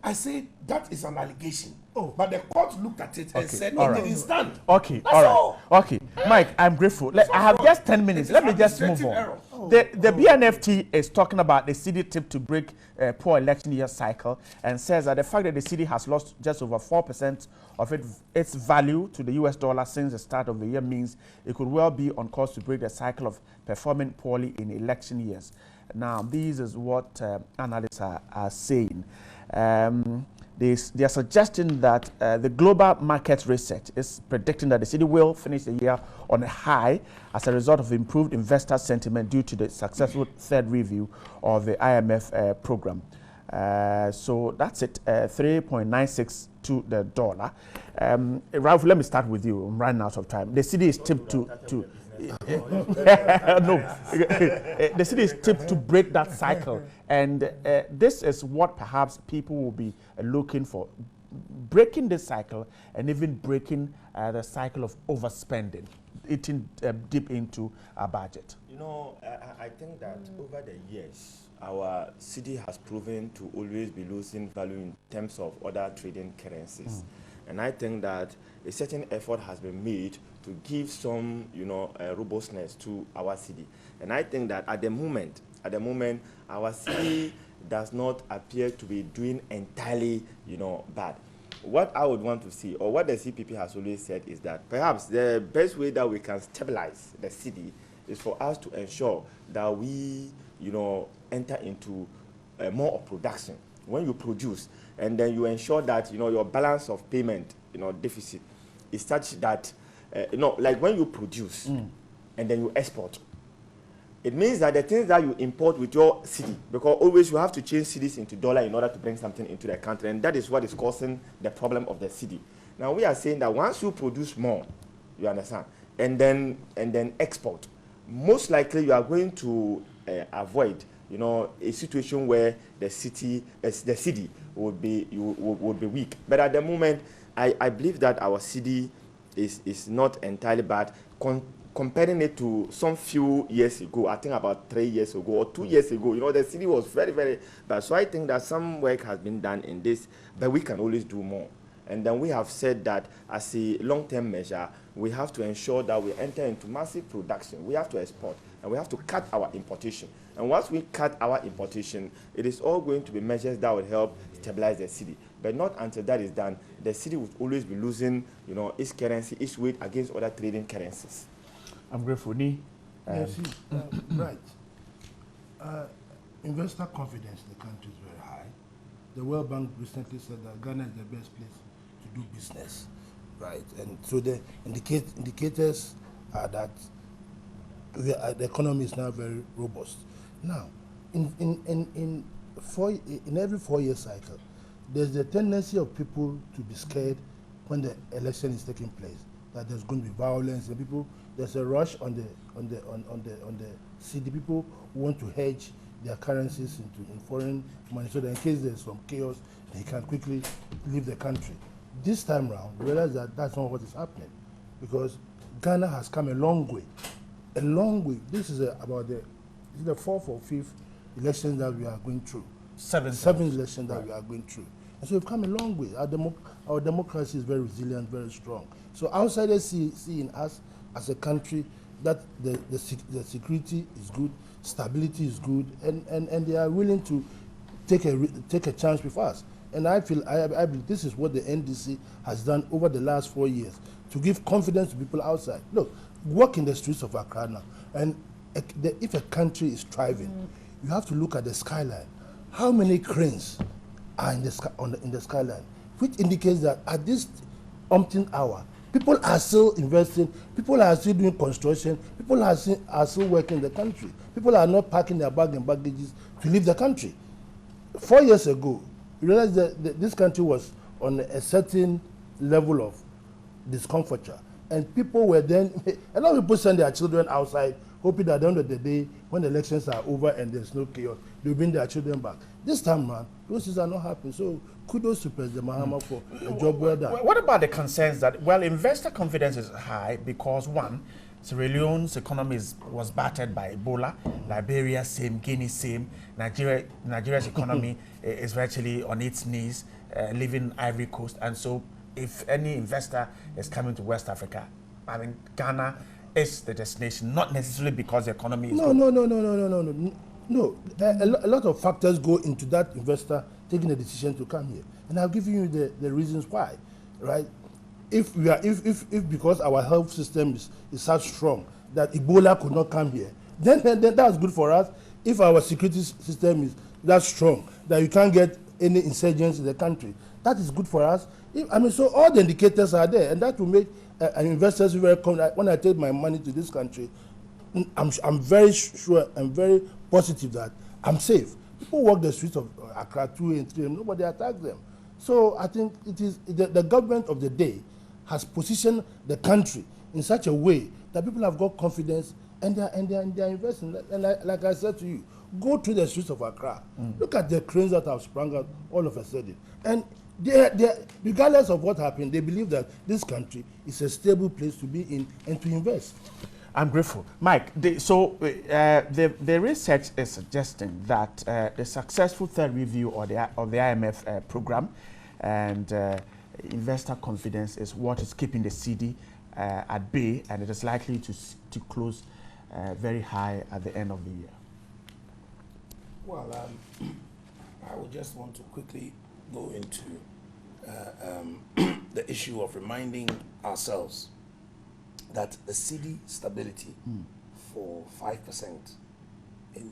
I say that is an allegation. But the court looked at it and said it didn't stand. Okay, all right. Okay, Mike, I'm grateful. I have just 10 minutes. Let me just move on. The BNFT is talking about the city tip to break poor election year cycle and says that the fact that the city has lost just over 4% of its value to the US dollar since the start of the year means it could well be on course to break the cycle of performing poorly in election years. Now, this is what analysts are saying. they are suggesting that the global market research is predicting that the city will finish the year on a high as a result of improved investor sentiment due to the successful third review of the IMF program. So that's it, 3.96 to the dollar. Ralph, let me start with you. I'm running out of time. The city is tipped to no, the city is tipped to break that cycle, and this is what perhaps people will be looking for, breaking this cycle and even breaking the cycle of overspending, eating deep into our budget. You know, I think that over the years, our city has proven to always be losing value in terms of other trading currencies. And I think that a certain effort has been made to give some, robustness to our city. And I think that at the moment, our city does not appear to be doing entirely, bad. What I would want to see, or what the CPP has always said, is that perhaps the best way that we can stabilize the city is for us to ensure that we, enter into more of production. When you produce, and then you ensure that your balance of payment deficit is such that like when you produce and then you export, it means that the things that you import with your city, because always you have to change cities into dollar in order to bring something into the country, and that is what is causing the problem of the city. Now we are saying that once you produce more, you understand, and then export, most likely you are going to avoid a situation where the city would be weak. But at the moment, I believe that our city is not entirely bad. Comparing it to some few years ago, I think about 3 years ago or 2 years ago, the city was very, very bad. So I think that some work has been done in this, but we can always do more. And then we have said that as a long-term measure, we have to ensure that we enter into massive production. We have to export, and we have to cut our importation. And once we cut our importation, it is all going to be measures that will help stabilize the city. But not until that is done, the city will always be losing, its currency, its weight against other trading currencies. I'm grateful. Right. Investor confidence in the country is very high. The World Bank recently said that Ghana is the best place to do business, right? And so the indicators are that the economy is now very robust. Now, in every 4-year cycle, there's the tendency of people to be scared when the election is taking place, that there's going to be violence, and there's a rush on the city. People want to hedge their currencies in foreign money, so that in case there's some chaos, they can quickly leave the country. This time around, we realize that that's not what is happening, because Ghana has come a long way. A long way. This is about the 4th or 5th elections that we are going through. Seventh election that we are going through. And so we've come a long way. Our democracy is very resilient, very strong. So outsiders see in us as a country that the security is good, stability is good, and they are willing to take a chance with us. And I believe this is what the NDC has done over the last 4 years, to give confidence to people outside. Look, walk in the streets of Accra now, and if a country is thriving, you have to look at the skyline. How many cranes are in the skyline? Which indicates that at this umpteen hour, people are still investing, people are still doing construction, people are still working in the country. People are not packing their bag and baggages to leave the country. 4 years ago, you realize that this country was on a certain level of discomfiture. And people were then, a lot of people send their children outside, hoping that at the end of the day, when the elections are over and there's no chaos, they'll bring their children back. This time, man, those things are not happening. So kudos to President Mahama for a job well done. What about the concerns that, well, investor confidence is high because, one, Sierra Leone's economy was battered by Ebola, Liberia same, Guinea same, Nigeria's economy is virtually on its knees, leaving Ivory Coast, and so if any investor is coming to West Africa, I mean, Ghana is the destination, not necessarily because the economy is good. No. A lot of factors go into that investor taking a decision to come here, and I'll give you the reasons why, right? If because our health system is so strong that Ebola could not come here, then that's good for us. If our security system is that strong that you can't get any insurgents in the country, that is good for us. I mean, so all the indicators are there, and that will make investors very confident. When I take my money to this country, I'm very sure and very positive that I'm safe. People walk the streets of Accra 2 and 3 and nobody attacks them. So I think it is the government of the day has positioned the country in such a way that people have got confidence and they're investing. And like I said to you, go to the streets of Accra. Look at the cranes that have sprung out all of a sudden. And regardless of what happened, they believe that this country is a stable place to be in and to invest. I'm grateful. Mike, the research is suggesting that the successful third review of the IMF program and investor confidence is what is keeping the cedi at bay, and it is likely to close very high at the end of the year. Well, I would just want to quickly go into the issue of reminding ourselves that the cedi stability for 5% in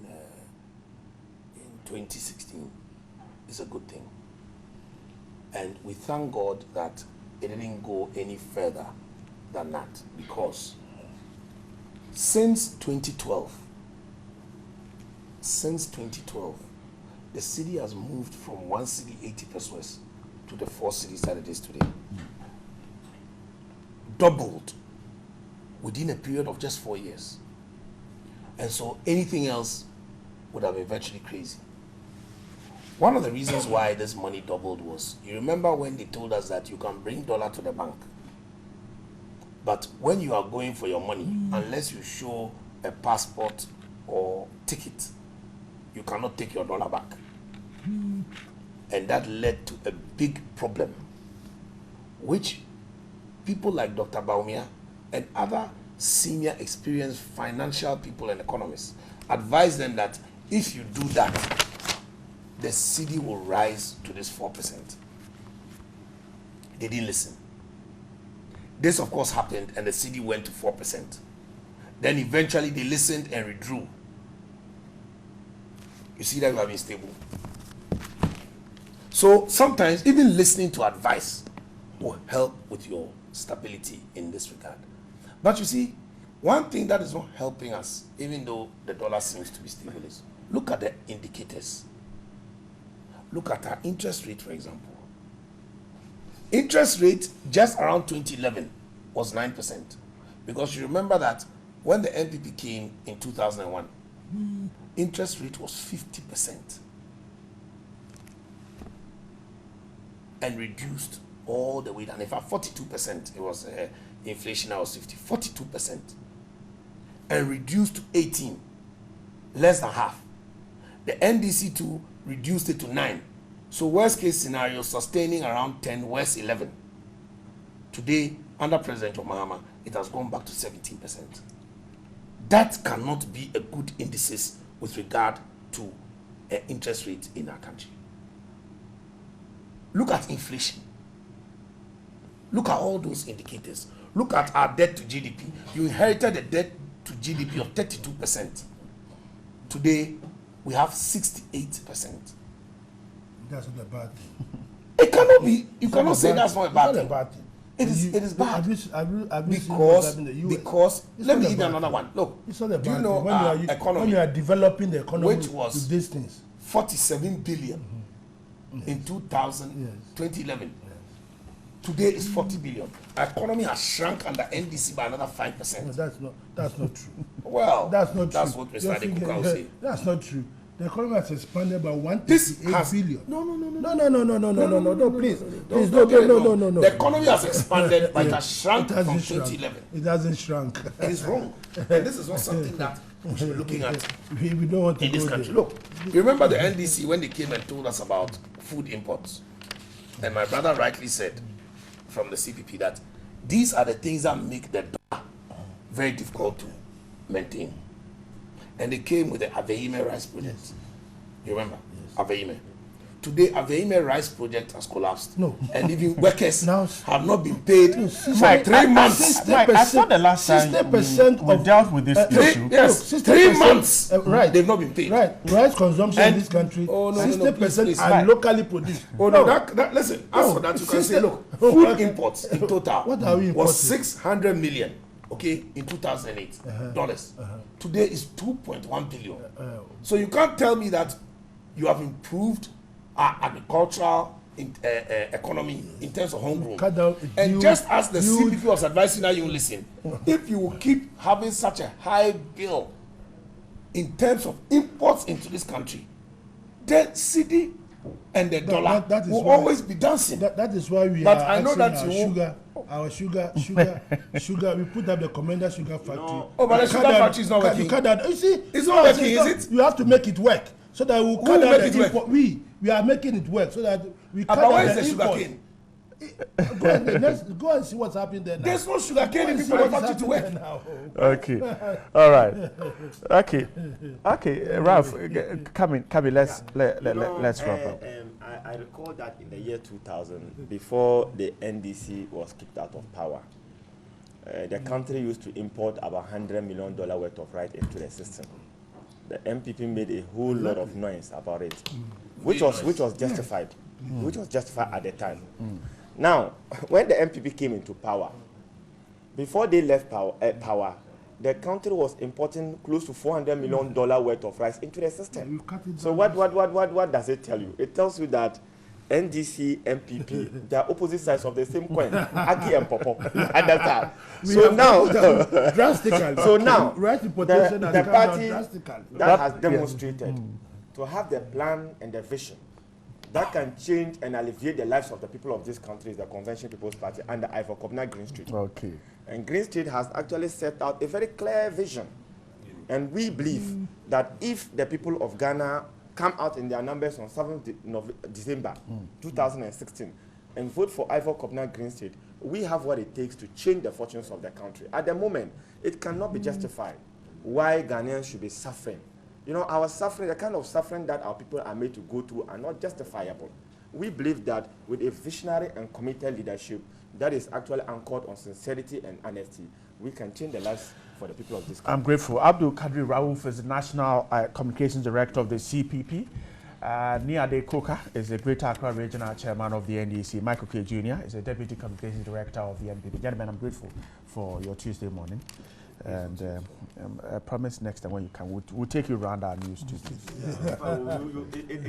2016 is a good thing. And we thank God that it didn't go any further than that, because since 2012, the cedi has moved from 1 cedi 80 pesos to the 4 cedis that it is today. Doubled within a period of just 4 years. And so anything else would have been virtually crazy. One of the reasons why this money doubled was, you remember when they told us that you can bring dollar to the bank, but when you are going for your money, unless you show a passport or ticket, you cannot take your dollar back. And that led to a big problem, which people like Dr. Baumia and other senior experienced financial people and economists advise them that if you do that, the cedi will rise to this 4%. They didn't listen. This, of course, happened, and the cedi went to 4%. Then eventually they listened and withdrew. You see that you have been stable. So sometimes even listening to advice will help with your stability in this regard. But you see, one thing that is not helping us, even though the dollar seems to be stable, is look at the indicators. Look at our interest rate, for example. Interest rate just around 2011 was 9%. Because you remember that when the NPP came in 2001, interest rate was 50%. And reduced all the way down. In fact, 42%. It was inflation that was 42%. And reduced to 18, less than half. The NDC2 reduced it to 9. So worst case scenario, sustaining around 10, worst 11. Today, under President Mahama, it has gone back to 17%. That cannot be a good indices with regard to interest rate in our country. Look at inflation. Look at all those indicators. Look at our debt to GDP. You inherited a debt to GDP of 32%. Today, we have 68%. That's not a bad thing. It cannot be. You cannot say that's not a bad thing. It is bad. Because let me give you another one. Look, it's not a bad do you know our economy? When you are developing the economy, which was with these things, 47 billion in 2011. Today is 40 billion. Our economy has shrunk under NDC by another 5%. No, that's not true. Well, that's not true. That's what Mr. Adekuka will say. That's not true. The economy has expanded by 138 billion. No, please. No. The economy has expanded, but it has shrunk from 2011. It hasn't shrunk. It is wrong. And this is not something that we should be looking at we don't want to in this country. Look, you remember the NDC when they came and told us about food imports? And my brother rightly said from the CPP that these are the things that make the dollar very difficult to maintain. And they came with the Aveime rice project. You remember? Yes. Aveime. today Aveime rice project has collapsed. No. And even workers Now, have not been paid for Mike, 3 months. Mike, I saw the last time 60% we dealt with this issue. Yes, Look, 3 months. Right. They've not been paid. Right, rice consumption in And- this country, Oh, no, no, no, 60% please, are Right. locally produced. Oh no, that listen. As for that, you can say, look, food imports in total What are we was importing? 600 million, okay, in 2008 dollars. Today is 2.1 billion. So you can't tell me that you have improved our agricultural economy in terms of homegrown. Cut down And huge- just as the huge- CPP was advising that you listen, if you will keep having such a high bill in terms of imports into this country, the cedi and the dollar that is will why- always be dancing. That is why we But are I know asking that our you won't- sugar. We put up the Commander Sugar Factory. know- Oh, but the You sugar cut down- factory is not working. You cut down, you see, It's not working, is it? You have to make it work so that we will cut will down make the it work? import. We are making it work so that we cut But down where is the the sugar import. cane? Go and see what's happening there now. There's no sugar cane if Go and see people want what's factory to work. happening now. Okay. All right. Okay. Ralph, come in. Let's wrap up. I recall that in the year 2000, before the NDC was kicked out of power, the country used to import about $100 million worth of rice into the system. The MPP made a whole lot of noise about it, which was justified, which was justified at the time. Now, when the MPP came into power, before they left power, the country was importing close to $400 million worth of rice into the system. So what does it tell you? It tells you that NDC, MPP, they are opposite sides of the same coin. Aki and Popo. Understand? So now, drastically. so now, rice importation has the come down party drastically. that has demonstrated to have the plan and the vision that can change and alleviate the lives of the people of this country is the Convention People's Party under Ivor Kobna Green Street. Okay. And Green Street has actually set out a very clear vision. And we believe that if the people of Ghana come out in their numbers on 7th December 2016 and vote for Ivor Kobna Green Street, we have what it takes to change the fortunes of the country. At the moment, it cannot be justified why Ghanaians should be suffering. You know, our suffering, the kind of suffering that our people are made to go through are not justifiable. We believe that with a visionary and committed leadership that is actually anchored on sincerity and honesty, we can change the lives for the people of this country. I'm grateful. Abdul Kadri Rauf is the National Communications Director of the CPP. Niade Koka is the Greater Accra Regional Chairman of the NDC. Michael K. Jr. is the Deputy Communications Director of the NPP. Gentlemen, I'm grateful for your Tuesday morning. And I promise next time when you come, we'll take you around our news Tuesdays.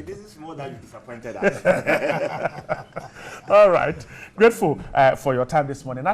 This is more than you disappointed us. All right. Grateful for your time this morning.